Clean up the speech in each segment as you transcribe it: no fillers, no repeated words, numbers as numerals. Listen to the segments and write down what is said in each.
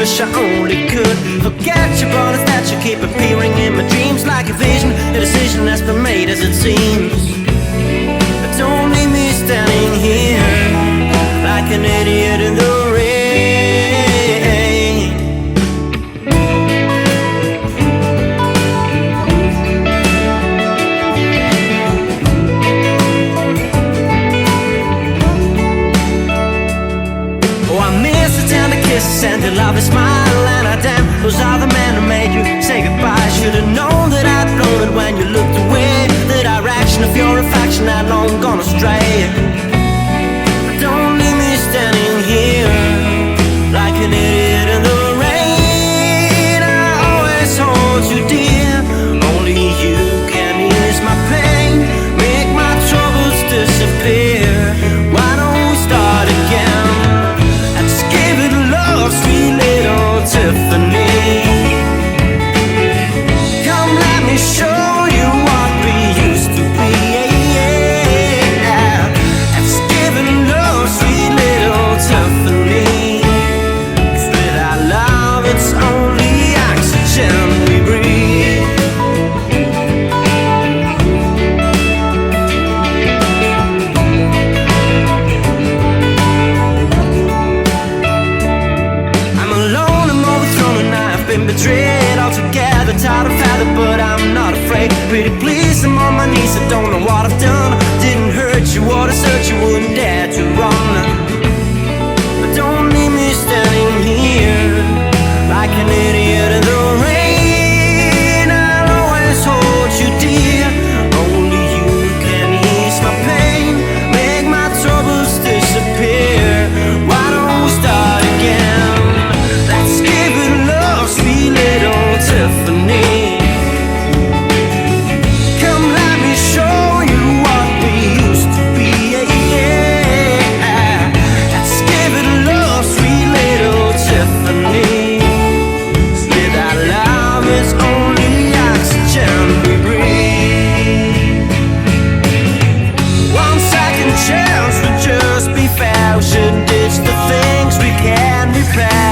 wish I only could forget your brothers that you keep appearing in my dreams like a vision, a decision that's been made as it seems. But don't leave me standing here like an idiot in the rain. And the lovely smile and I damn, those are the men who made you say goodbye. Should've known that I'd blown it when you looked away. The direction of your affection had long gone astray. But don't leave me standing here like an idiot in the rain. I always hold you dear, only you can ease my pain, make my troubles disappear. Why don't we start again? Sweet little Tiffany, come let me show you what we used to be. That's giving love, sweet little Tiffany. 'Cause without love, it's only oxygen we breathe. Betrayed altogether, tired of feather, but I'm not afraid. Pretty please, I'm on my knees, I don't know what I've done. Didn't hurt you, or to search you, wouldn't dare to run. But don't leave me standing here like an idiot in the rain. I'll always hold you dear, only you can ease my pain, make my troubles disappear. Why don't we start again? Let's give it love, sweet little Tiffany. Come let me show you what we used to be. Let's give it love, sweet little Tiffany. 'Cause without love, it's only oxygen we breathe. One second chance would just be fair. We should ditch the things we can repair.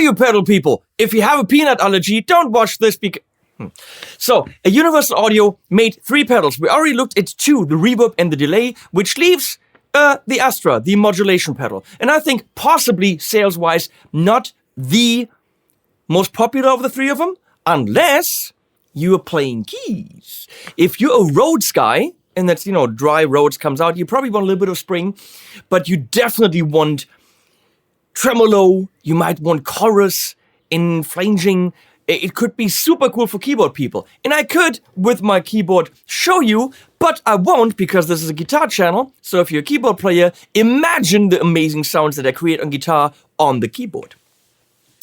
You pedal people, if you have a peanut allergy, don't watch this because... So, a Universal Audio made 3 pedals. We already looked at 2, the reverb and the delay, which leaves the Astra, the modulation pedal. And I think possibly sales-wise, not the most popular of the 3 of them, unless you are playing keys. If you're a Rhodes guy, and that's, dry Rhodes comes out, you probably want a little bit of spring, but you definitely want tremolo, you might want chorus in flanging. It could be super cool for keyboard people. And I could, with my keyboard, show you, but I won't because this is a guitar channel. So if you're a keyboard player, imagine the amazing sounds that I create on guitar on the keyboard.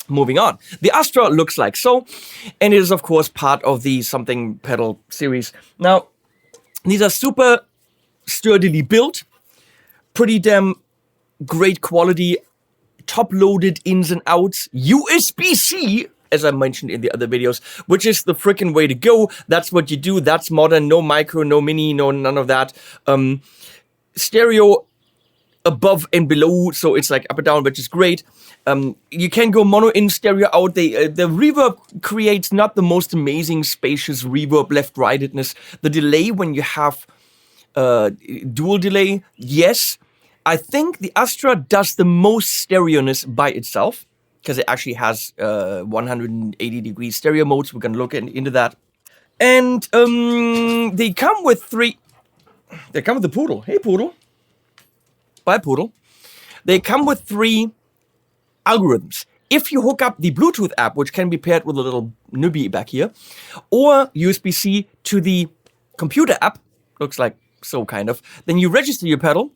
Moving on. The Astra looks like so, and it is of course part of the something pedal series. Now, these are super sturdily built, pretty damn great quality. top-loaded ins and outs, USB-C, as I mentioned in the other videos, which is the freaking way to go. That's what you do. That's modern. No micro, no mini, no none of that. Stereo above and below, so it's like up and down, which is great. You can go mono in, stereo out. The reverb creates not the most amazing spacious reverb left-rightedness. The delay when you have dual delay, yes. I think the Astra does the most stereo-ness by itself, because it actually has 180 degree stereo modes. We're gonna look into that. And they come with three. They come with the Poodle. Hey, Poodle. Bye, Poodle. They come with 3 algorithms. If you hook up the Bluetooth app, which can be paired with a little newbie back here, or USB-C to the computer app, looks like so kind of, then you register your pedal.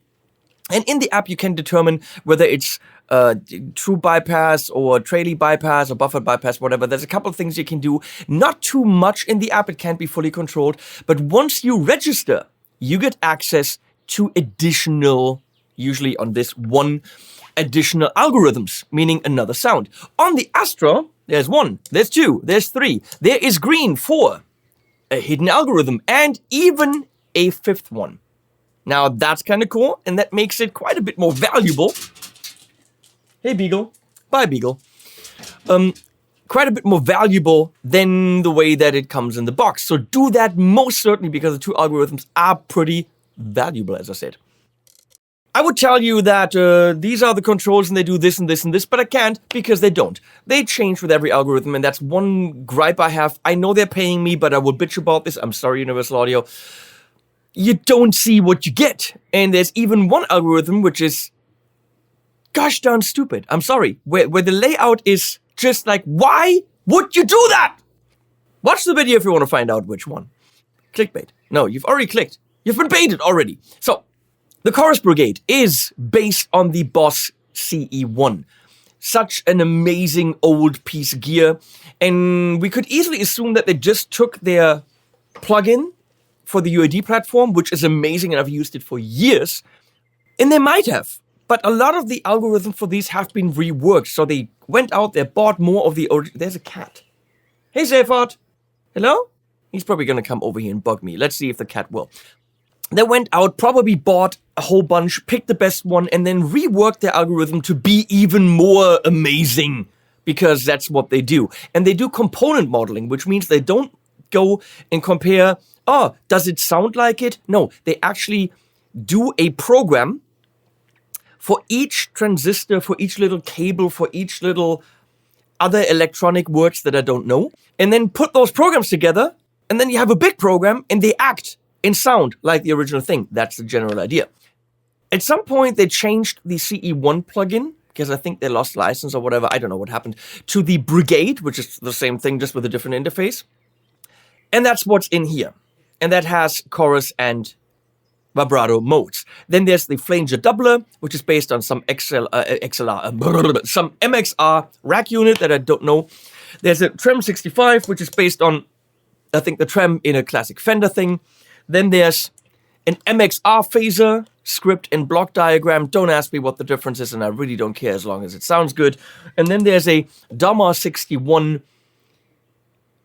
And in the app, you can determine whether it's true bypass or trailing bypass or buffered bypass, whatever. There's a couple of things you can do. Not too much in the app. It can't be fully controlled. But once you register, you get access to additional, usually on this one, additional algorithms, meaning another sound. On the Astra, there's 1, there's 2, there's 3. There is green for a hidden algorithm and even a 5th one. Now, that's kind of cool, and that makes it quite a bit more valuable. Hey, Beagle. Bye, Beagle. Quite a bit more valuable than the way that it comes in the box. So do that most certainly, because the 2 algorithms are pretty valuable, as I said. I would tell you that these are the controls and they do this and this and this, but I can't because they don't. They change with every algorithm, and that's one gripe I have. I know they're paying me, but I will bitch about this. I'm sorry, Universal Audio. You don't see what you get. And there's even one algorithm which is gosh darn stupid. I'm sorry. Where the layout is just like, why would you do that? Watch the video if you want to find out which one. Clickbait. No, you've already clicked. You've been baited already. So, the Chorus Brigade is based on the Boss CE1. Such an amazing old piece of gear. And we could easily assume that they just took their plugin for the UAD platform, which is amazing, and I've used it for years. And they might have. But a lot of the algorithms for these have been reworked. So they went out there, bought more of the original. There's a cat. Hey, Zephyr. Hello? He's probably going to come over here and bug me. Let's see if the cat will. They went out, probably bought a whole bunch, picked the best one, and then reworked their algorithm to be even more amazing. Because that's what they do. And they do component modeling, which means they don't go and compare, oh, does it sound like it? No, they actually do a program for each transistor, for each little cable, for each little other electronic words that I don't know, and then put those programs together, and then you have a big program, and they act and sound like the original thing. That's the general idea. At some point, they changed the CE1 plugin, because I think they lost license or whatever, I don't know what happened, to the Brigade, which is the same thing, just with a different interface. And that's what's in here. And that has chorus and vibrato modes. Then there's the Flanger Doubler, which is based on some some MXR rack unit that I don't know. There's a TREM 65, which is based on, I think, the TREM in a classic Fender thing. Then there's an MXR phaser, script and block diagram. Don't ask me what the difference is, and I really don't care as long as it sounds good. And then there's a DHARMA 61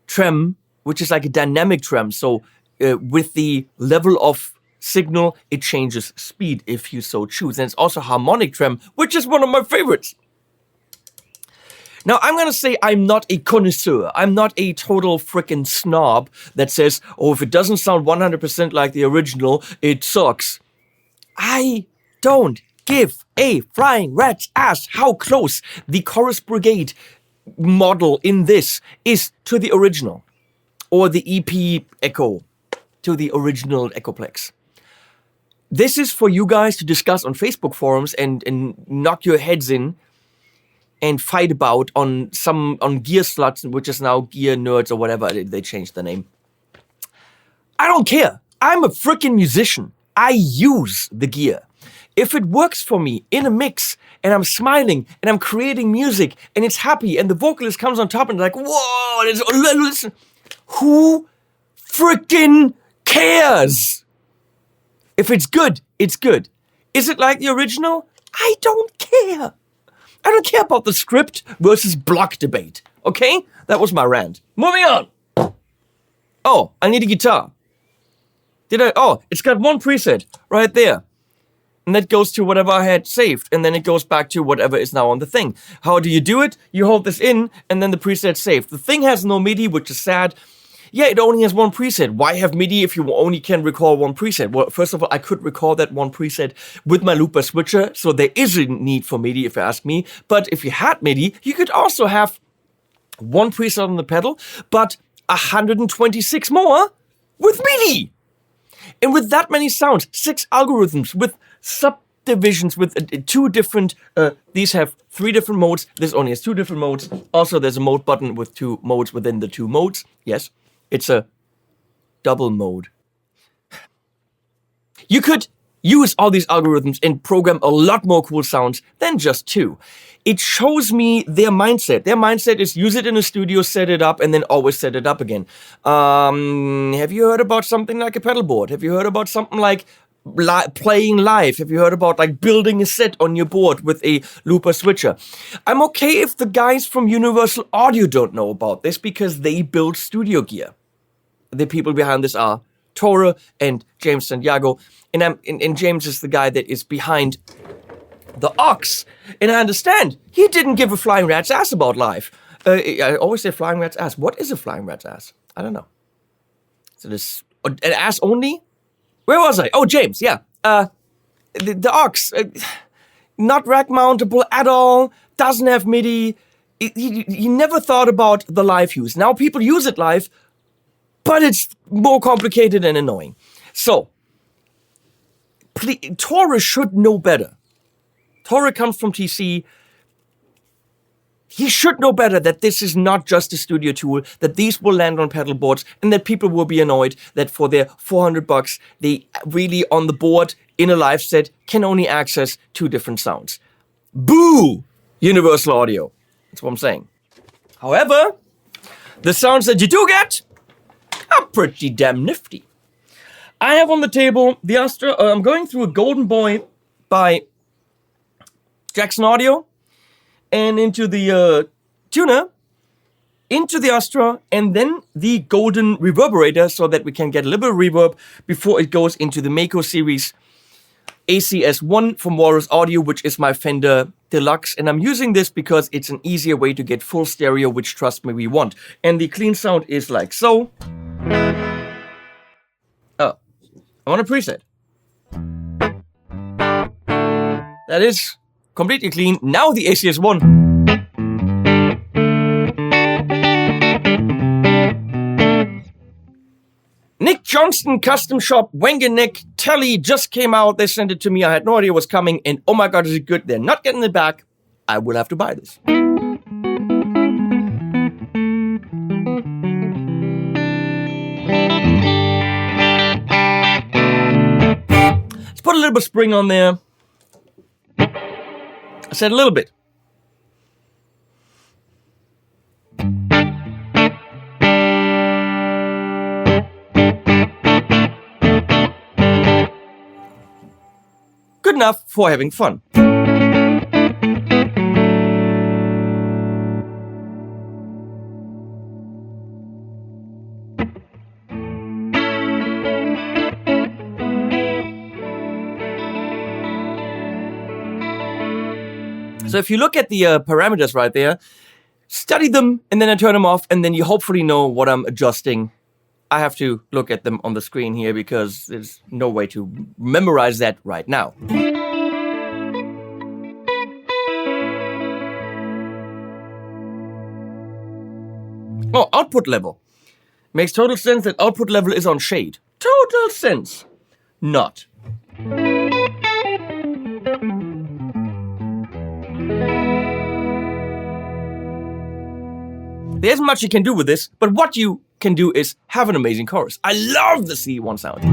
TREM, which is like a dynamic TREM. So with the level of signal, it changes speed if you so choose. And it's also harmonic TREM, which is one of my favorites. Now, I'm going to say I'm not a connoisseur. I'm not a total freaking snob that says, oh, if it doesn't sound 100% like the original, it sucks. I don't give a flying rat's ass how close the Chorus Brigade model in this is to the original. Or the EP Echo to the original Echoplex. This is for you guys to discuss on Facebook forums and knock your heads in and fight about on Gear Sluts, which is now Gear Nerds or whatever, they changed the name. I don't care. I'm a freaking musician. I use the gear. If it works for me in a mix and I'm smiling and I'm creating music and it's happy and the vocalist comes on top and like, whoa, listen. Who freaking cares? If it's good, it's good. Is it like the original? I don't care. I don't care about the script versus block debate. Okay? That was my rant. Moving on. Oh, I need a guitar. Oh, it's got one preset right there. And that goes to whatever I had saved. And then it goes back to whatever is now on the thing. How do you do it? You hold this in and then the preset's saved. The thing has no MIDI, which is sad. Yeah, it only has one preset. Why have MIDI if you only can record one preset? Well, first of all, I could record that one preset with my looper switcher, so there is a need for MIDI if you ask me. But if you had MIDI, you could also have one preset on the pedal, but 126 more with MIDI. And with that many sounds, 6 algorithms, with subdivisions, with 2 different, these have 3 different modes. This only has 2 different modes. Also, there's a mode button with 2 modes within the 2 modes. Yes. It's a double mode. You could use all these algorithms and program a lot more cool sounds than just 2. It shows me their mindset. Their mindset is use it in a studio, set it up, and then always set it up again. Have you heard about something like a pedal board? Have you heard about something like playing live? Have you heard about like building a set on your board with a looper switcher? I'm okay if the guys from Universal Audio don't know about this because they build studio gear. The people behind this are Tore and James Santiago, and James is the guy that is behind the Aux. And I understand he didn't give a flying rat's ass about live. I always say flying rat's ass. What is a flying rat's ass? I don't know. So this an ass only? Where was I? Oh, James, yeah. The Aux, not rack mountable at all, doesn't have MIDI. He never thought about the live use. Now people use it live, but it's more complicated and annoying. So, Tore should know better. Tore comes from TC. He should know better that this is not just a studio tool, that these will land on pedal boards, and that people will be annoyed that for their $400, they really on the board in a live set can only access 2 different sounds. Boo! Universal Audio. That's what I'm saying. However, the sounds that you do get are pretty damn nifty. I have on the table the Astra. I'm going through a Golden Boy by Jackson Audio. And into the tuner, into the Astra, and then the golden reverberator so that we can get a little bit of reverb before it goes into the Mako series ACS1 from Walrus Audio, which is my Fender Deluxe. And I'm using this because it's an easier way to get full stereo, which, trust me, we want. And the clean sound is like so. Oh, I want a preset. That is completely clean. Now the ACS1. Nick Johnston Custom Shop Wangeneck Telly just came out. They sent it to me. I had no idea what's coming. And oh my god, is it good? They're not getting it back. I will have to buy this. Let's put a little bit of spring on there. I said a little bit. Good enough for having fun. So if you look at the parameters right there, study them, and then I turn them off, and then you hopefully know what I'm adjusting. I have to look at them on the screen here because there's no way to memorize that right now. Oh, output level. Makes total sense that output level is on shade. Total sense. Not. There isn't much you can do with this, but what you can do is have an amazing chorus. I love the C1 sound.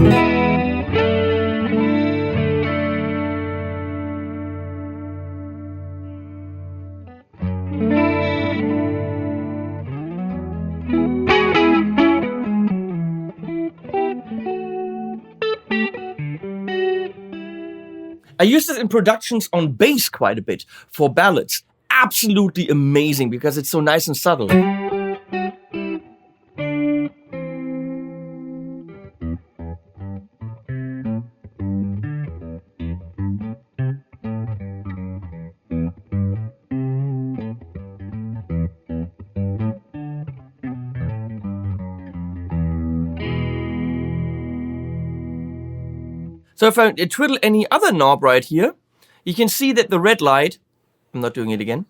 I use this in productions on bass quite a bit for ballads. absolutely amazing because it's so nice and subtle. So if I twiddle any other knob right here, you can see that the red light, I'm not doing it again.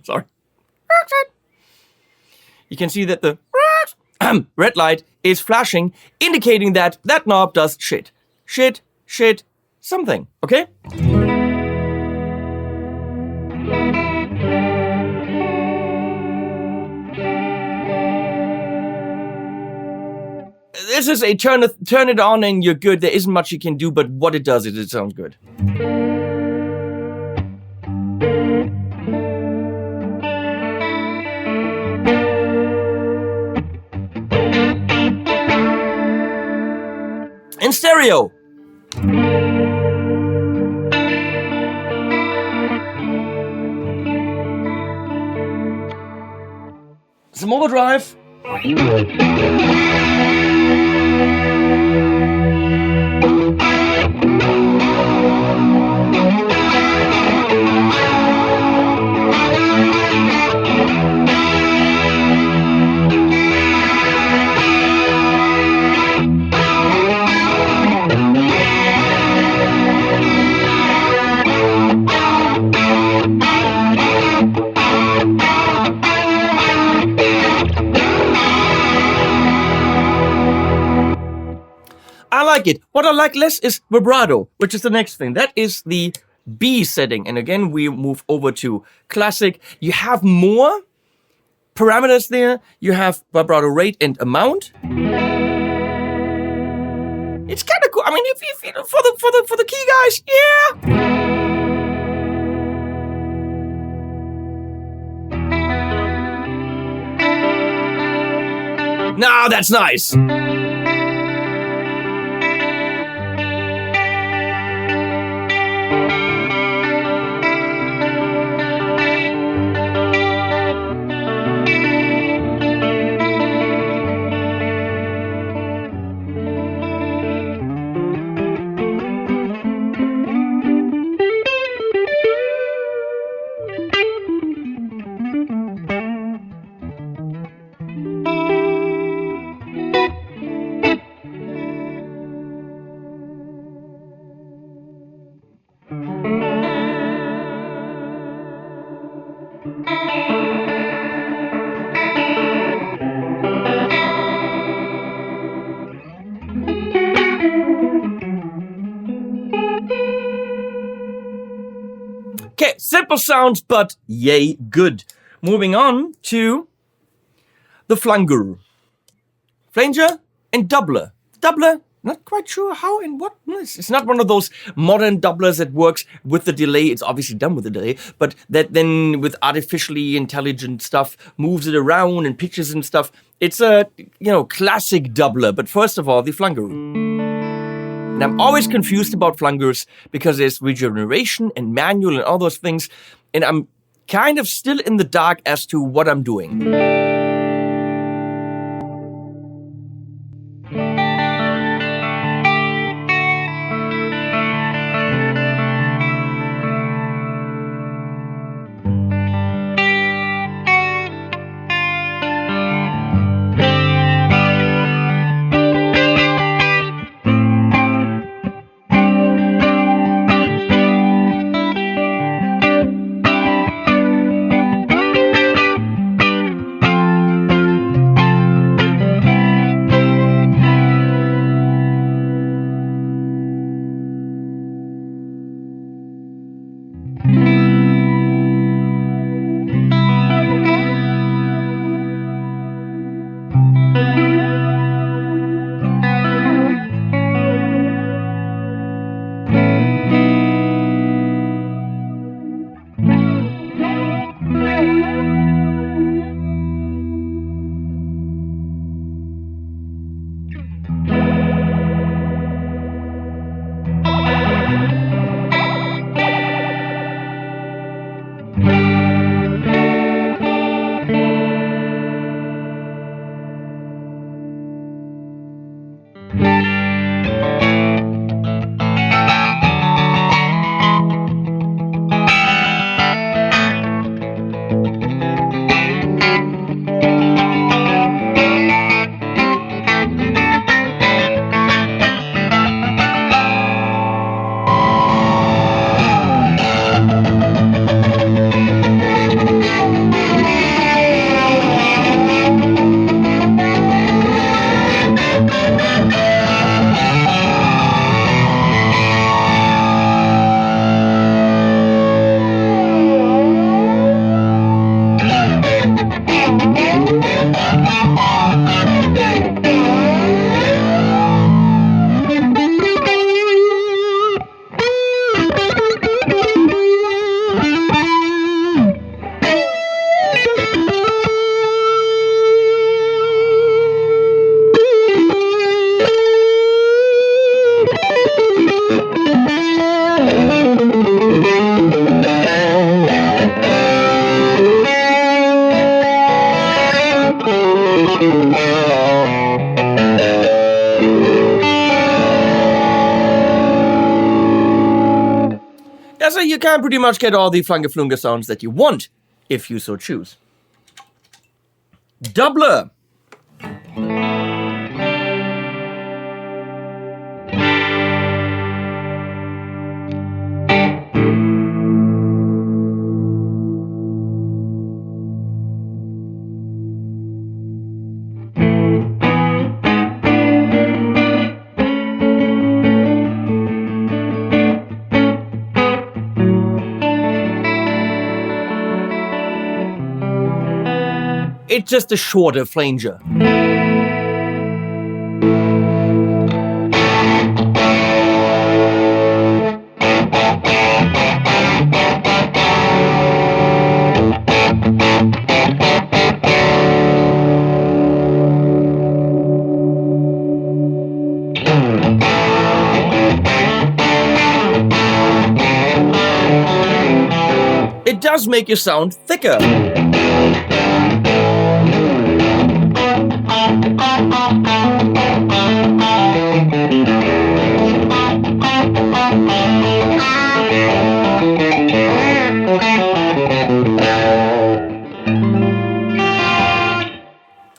Sorry. You can see that the red light is flashing, indicating that that knob does shit. Shit, shit, something, okay? This is a turn it on and you're good. There isn't much you can do, but what it does is it sounds good. In stereo. Some overdrive. I like it. What I like less is vibrato, which is the next thing. That is the B setting. And again, we move over to classic. You have more parameters there. You have vibrato rate and amount. It's kind of cool. I mean, if for the key guys, yeah. Now that's nice. Okay, simple sounds, but yay good. Moving on to the flanger. Flanger and doubler. Doubler, not quite sure how and what. It's not one of those modern doublers that works with the delay. It's obviously done with the delay, but that then with artificially intelligent stuff moves it around and pitches and stuff. It's a, classic doubler. But first of all, the flanger. And I'm always confused about flangers because there's regeneration and manual and all those things. And I'm kind of still in the dark as to what I'm doing. Yeah, so you can pretty much get all the flanger flunger sounds that you want, if you so choose. Doubler. It's just a shorter flanger. It does make you sound thicker.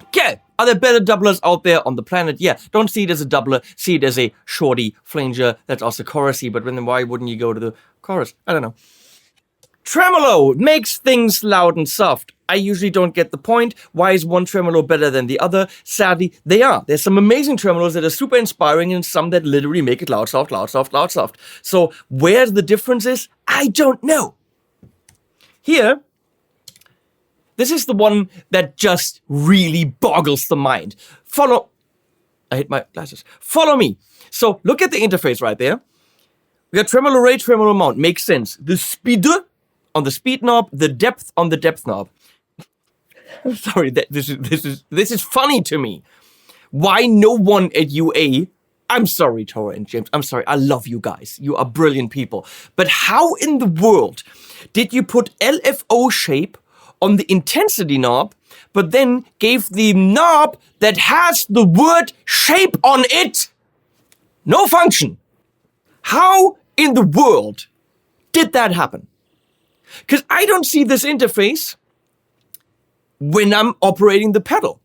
Okay, are there better doublers out there on the planet? Yeah, don't see it as a doubler, see it as a shorty flanger that's also chorusy, but then why wouldn't you go to the chorus? I don't know. Tremolo makes things loud and soft. I usually don't get the point. Why is one tremolo better than the other? Sadly, they are. There's some amazing tremolos that are super inspiring and some that literally make it loud, soft, loud, soft, loud, soft. So where the difference is, I don't know. Here, this is the one that just really boggles the mind. I hit my glasses. Follow me. So look at the interface right there. We got tremolo rate, tremolo mount. Makes sense. The speed on the speed knob, the depth on the depth knob. I'm sorry, this is funny to me. Why no one at UA? I'm sorry, Tora and James. I'm sorry. I love you guys. You are brilliant people. But how in the world did you put LFO shape on the intensity knob, but then gave the knob that has the word shape on it no function? How in the world did that happen? Because I don't see this interface when I'm operating the pedal.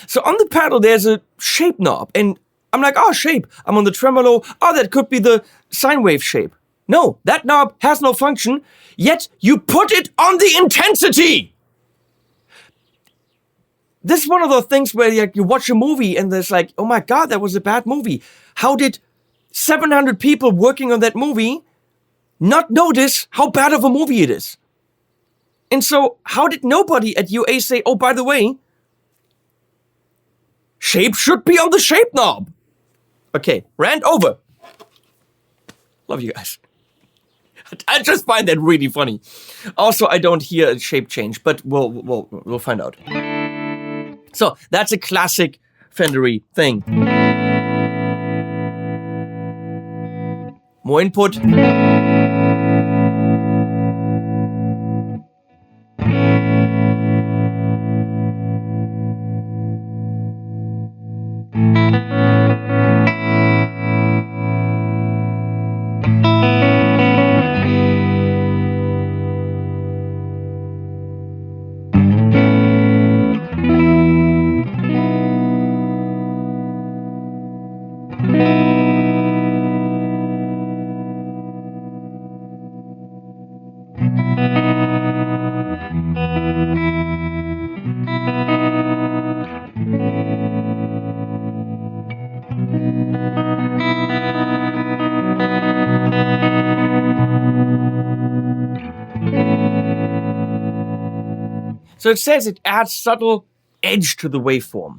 So on the pedal, there's a shape knob, and I'm like, oh, shape. I'm on the tremolo. Oh, that could be the sine wave shape. No, that knob has no function, yet you put it on the intensity. This is one of those things where you watch a movie and there's like, oh my God, that was a bad movie. How did 700 people working on that movie not notice how bad of a movie it is? And so how did nobody at UA say, oh, by the way, shape should be on the shape knob? Okay, rant over. Love you guys. I just find that really funny. Also, I don't hear a shape change, but we'll find out. So that's a classic Fendery thing. More input. So it says it adds subtle edge to the waveform.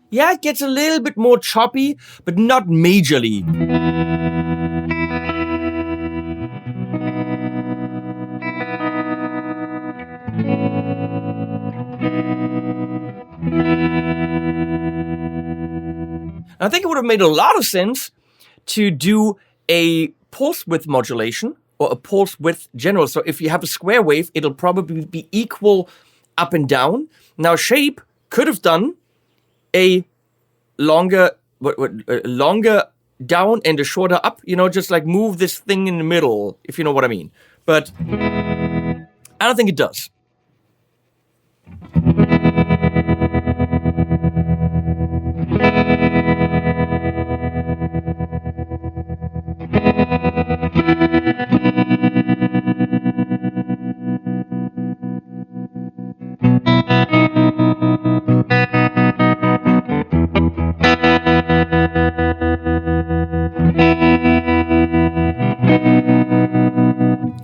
Yeah, it gets a little bit more choppy, but not majorly. And I think it would have made a lot of sense to do a pulse width modulation or a pulse width general. So if you have a square wave, it'll probably be equal up and down. Now shape could have done a longer down and a shorter up, you know, just like move this thing in the middle, if you know what I mean. But I don't think it does.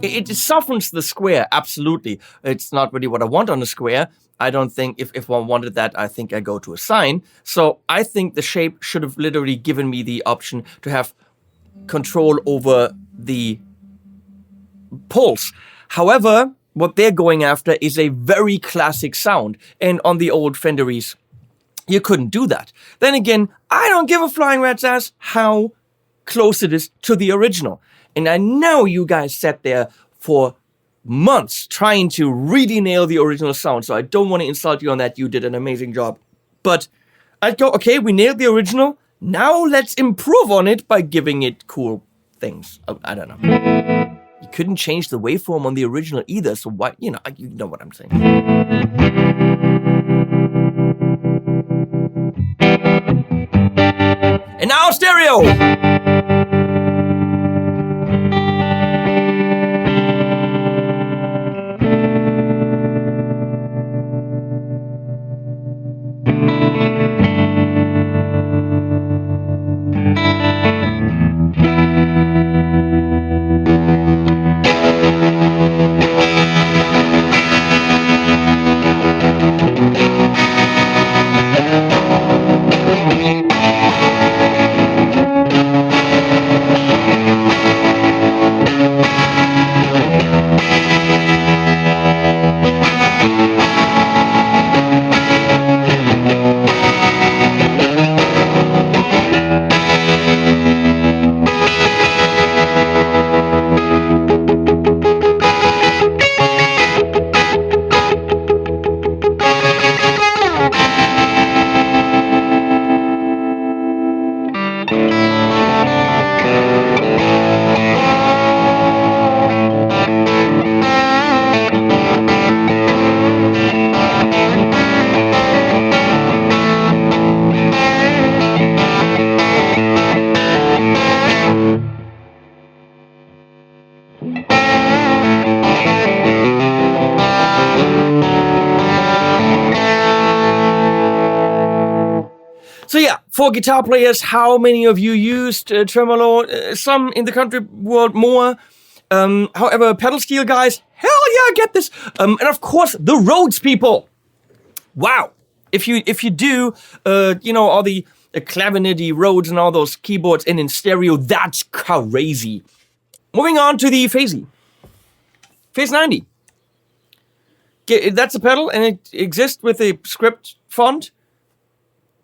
It softens the square, absolutely. It's not really what I want on a square. I don't think if one wanted that, I think I go to a sine. So I think the shape should have literally given me the option to have control over the pulse. However, what they're going after is a very classic sound. And on the old Fenderies, you couldn't do that. Then again, I don't give a flying rat's ass how close it is to the original. And I know you guys sat there for months trying to really nail the original sound, so I don't want to insult you on that. You did an amazing job. But I'd go, okay, we nailed the original. Now let's improve on it by giving it cool things. I don't know. You couldn't change the waveform on the original either, so why, you know what I'm saying. And now stereo! So yeah, for guitar players, how many of you used tremolo? Some in the country world more. However, pedal steel guys, hell yeah, get this. And of course, the Rhodes people. Wow. If you do, all the clavinety Rhodes and all those keyboards and in stereo, that's crazy. Moving on to the PHASE X90. That's a pedal, and it exists with a script font.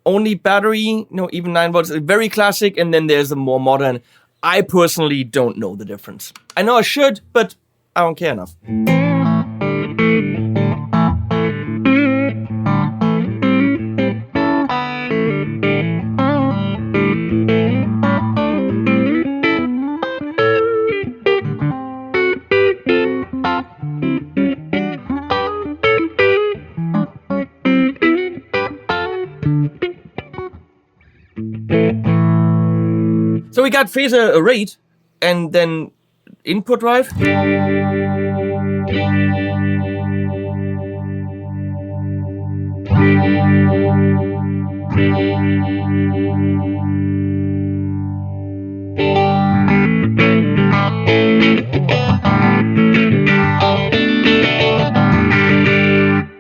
Only battery, even 9 volts. Very classic, and then there's the more modern. I personally don't know the difference. I know I should, but I don't care enough. So we got phaser rate and then input drive. If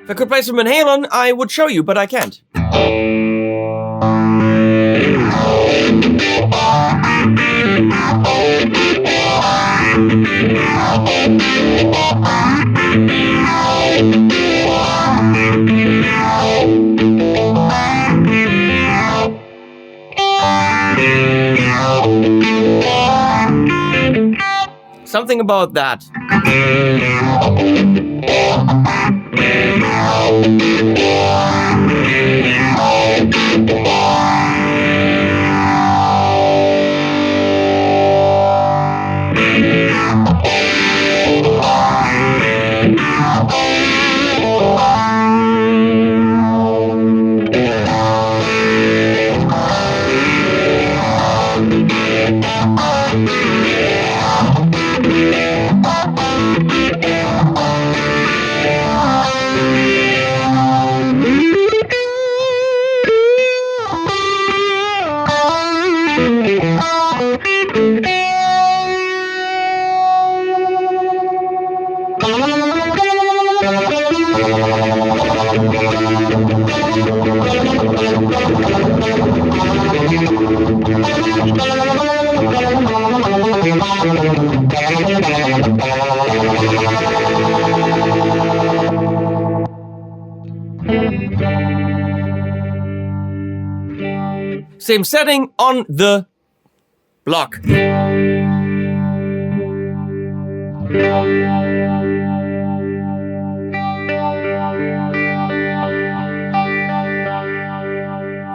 I could play some Van Halen, I would show you, but I can't. Something about that. Same setting on the block.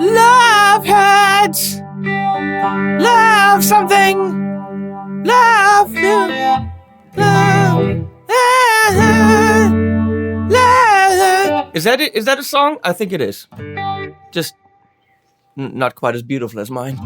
Love hurts. Love something. Love. Love. Love. Is that it? Is that a song? I think it is. Just not quite as beautiful as mine.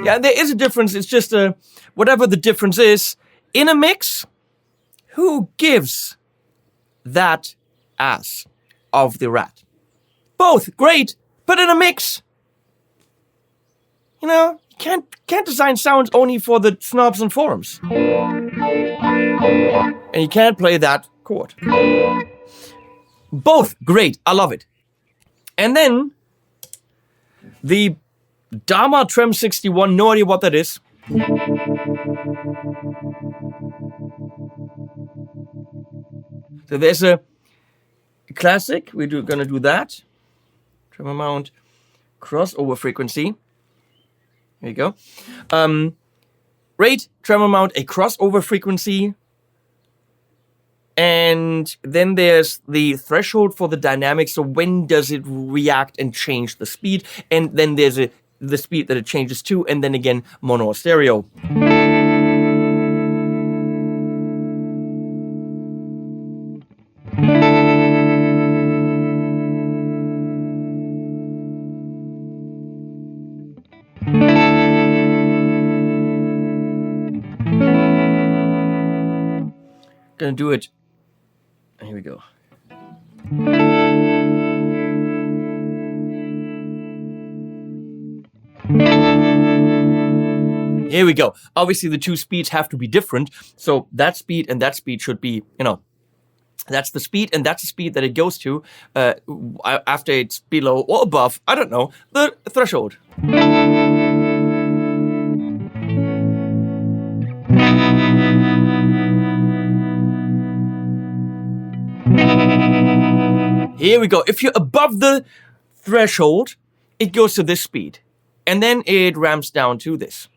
Yeah, there is a difference. It's just whatever the difference is. In a mix, who gives that ass of the rat? Both great, but in a mix, you know, you can't design sounds only for the snobs and forums. And you can't play that chord. Both great, I love it. And then the DHARMA TREM 61, no idea what that is. So there's a classic, we're gonna do that. Trem amount, crossover frequency. There you go. Rate, trem amount, a crossover frequency. And then there's the threshold for the dynamics. So when does it react and change the speed? And then there's the speed that it changes to, and then again, mono or stereo. Gonna do it. Here we go. Here we go. Obviously, the two speeds have to be different. So that speed and that speed should be, you know, that's the speed and that's the speed that it goes to after it's below or above, I don't know, the threshold. Here we go. If you're above the threshold, it goes to this speed. And then it ramps down to this.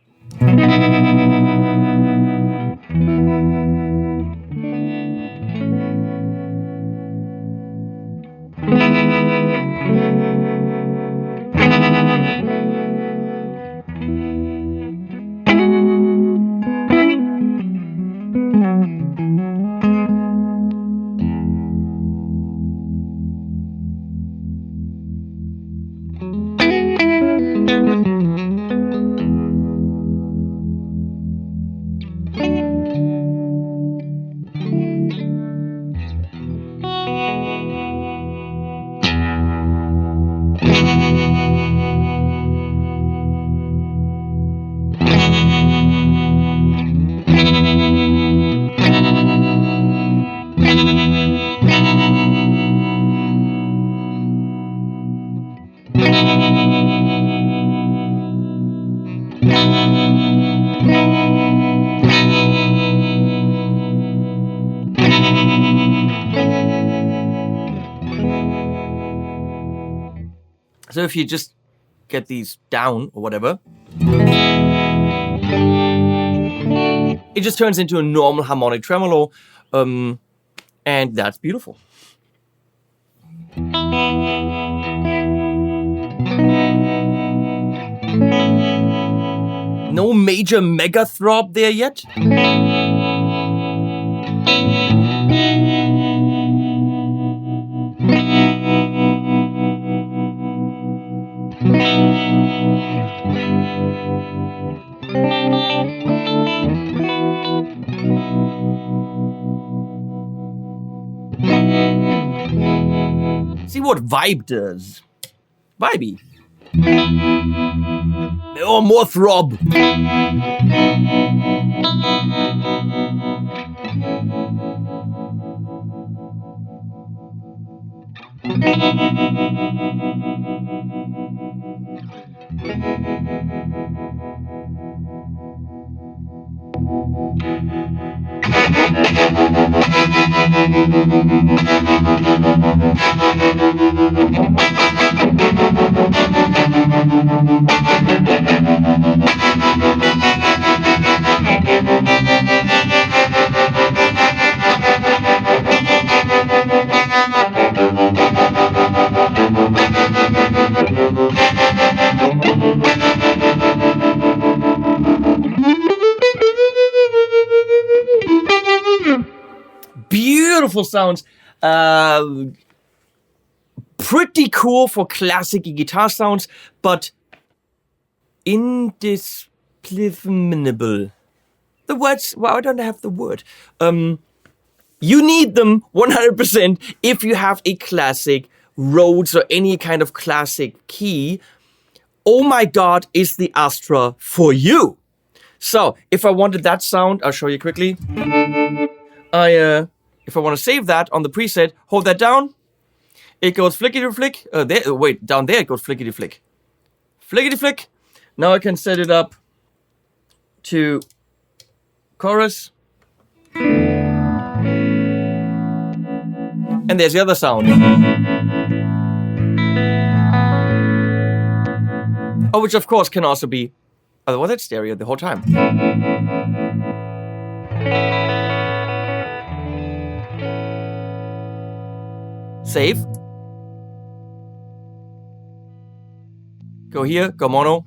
So if you just get these down or whatever, it just turns into a normal harmonic tremolo, and that's beautiful. No major mega throb there yet. See what vibe does. Vibey. Oh, more throb. Beautiful sounds. Pretty cool for classic guitar sounds, but indisciplinable. The words, well, I don't have the word. You need them 100% if you have a classic Rhodes or any kind of classic key. Oh my God, is the Astra for you? So if I wanted that sound, I'll show you quickly. If I want to save that on the preset, hold that down. It goes flickety-flick. Down there it goes flickety-flick. Flickety-flick. Now I can set it up to chorus. And there's the other sound. Oh, which of course can also be, otherwise it's stereo the whole time. Save. Go here, go mono.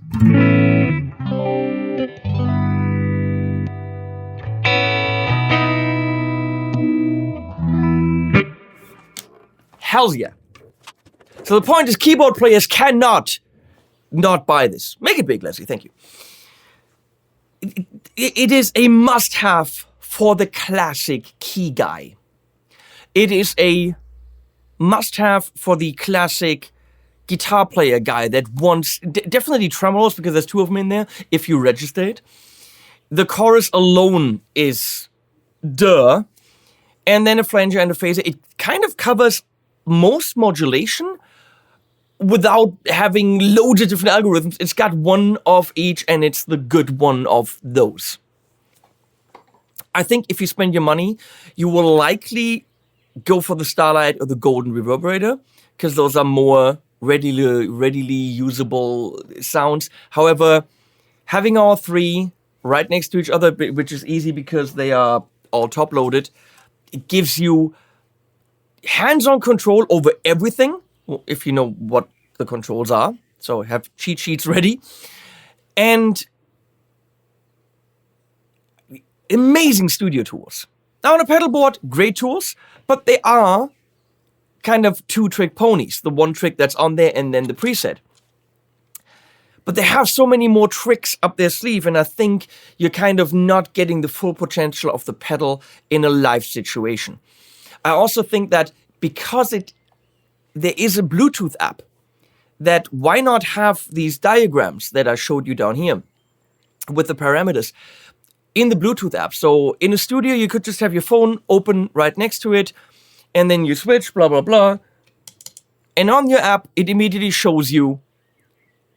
Hells yeah. So the point is keyboard players cannot not buy this. Make it big, Leslie, thank you. It is a must-have for the classic key guy. It is a must-have for the classic guitar player guy that wants, definitely tremolos because there's two of them in there if you register it. The chorus alone is duh. And then a flanger and a phaser. It kind of covers most modulation without having loads of different algorithms. It's got one of each and it's the good one of those. I think if you spend your money, you will likely go for the Starlight or the Golden Reverberator because those are more readily usable sounds. However, having all three right next to each other, which is easy because they are all top loaded, it gives you hands-on control over everything, if you know what the controls are. So have cheat sheets ready. And amazing studio tools. Now on a pedal board, great tools, but they are kind of two-trick ponies. The one trick that's on there and then the preset. But they have so many more tricks up their sleeve, and I think you're kind of not getting the full potential of the pedal in a live situation. I also think that because there is a Bluetooth app, that why not have these diagrams that I showed you down here with the parameters in the Bluetooth app. So in a studio, you could just have your phone open right next to it, and then you switch, blah, blah, blah. And on your app, it immediately shows you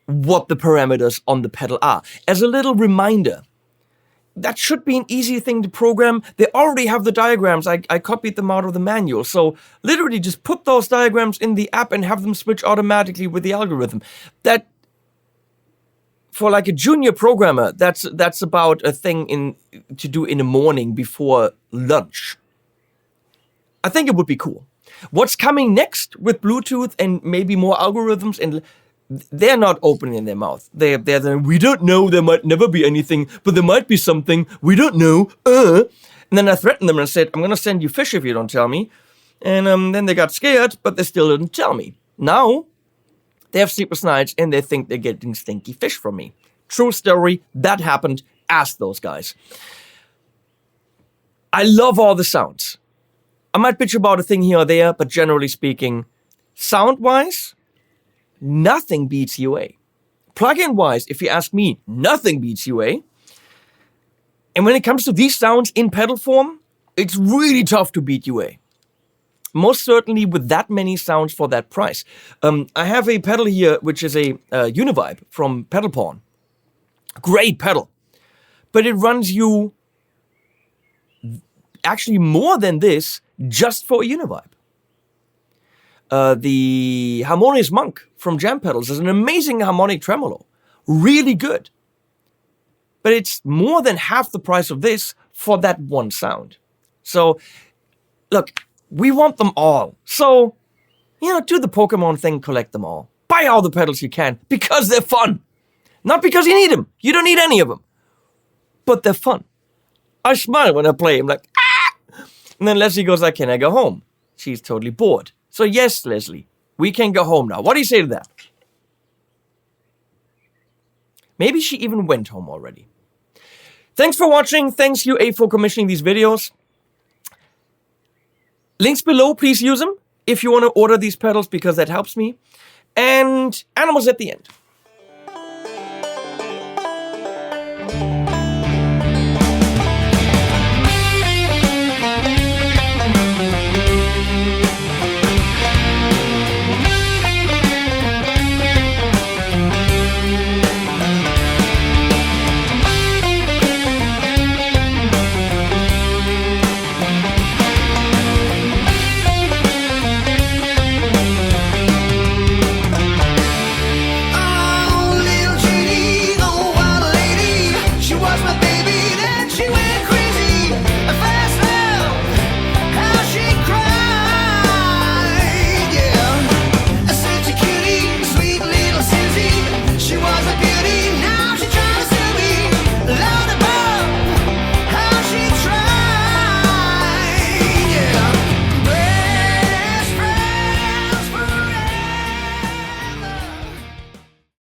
what the parameters on the pedal are. As a little reminder, that should be an easy thing to program. They already have the diagrams. I copied them out of the manual. So literally just put those diagrams in the app and have them switch automatically with the algorithm. That, for like a junior programmer, that's about a thing to do in the morning before lunch. I think it would be cool. What's coming next with Bluetooth and maybe more algorithms, and they're not opening their mouth. They're we don't know, there might never be anything, but there might be something, we don't know. And then I threatened them and said, I'm going to send you fish if you don't tell me. And then they got scared, but they still didn't tell me. Now, they have sleepless nights and they think they're getting stinky fish from me. True story, that happened. Ask those guys. I love all the sounds. I might bitch about a thing here or there, but generally speaking, sound-wise, nothing beats UA. Plugin-wise, if you ask me, nothing beats UA. And when it comes to these sounds in pedal form, it's really tough to beat UA. Most certainly with that many sounds for that price. I have a pedal here, which is a Univibe from Pedal Pawn. Great pedal. But it runs you actually more than this just for a Univibe. The Harmonious Monk from Jam Pedals is an amazing harmonic tremolo. Really good. But it's more than half the price of this for that one sound. So, look, we want them all. So, do the Pokemon thing, collect them all. Buy all the pedals you can because they're fun. Not because you need them. You don't need any of them. But they're fun. I smile when I play. I'm like, ah! And then Leslie goes like, can I go home? She's totally bored. So yes, Leslie, we can go home now. What do you say to that? Maybe she even went home already. Thanks for watching. Thanks UA for commissioning these videos. Links below, please use them if you want to order these pedals because that helps me. And animals at the end.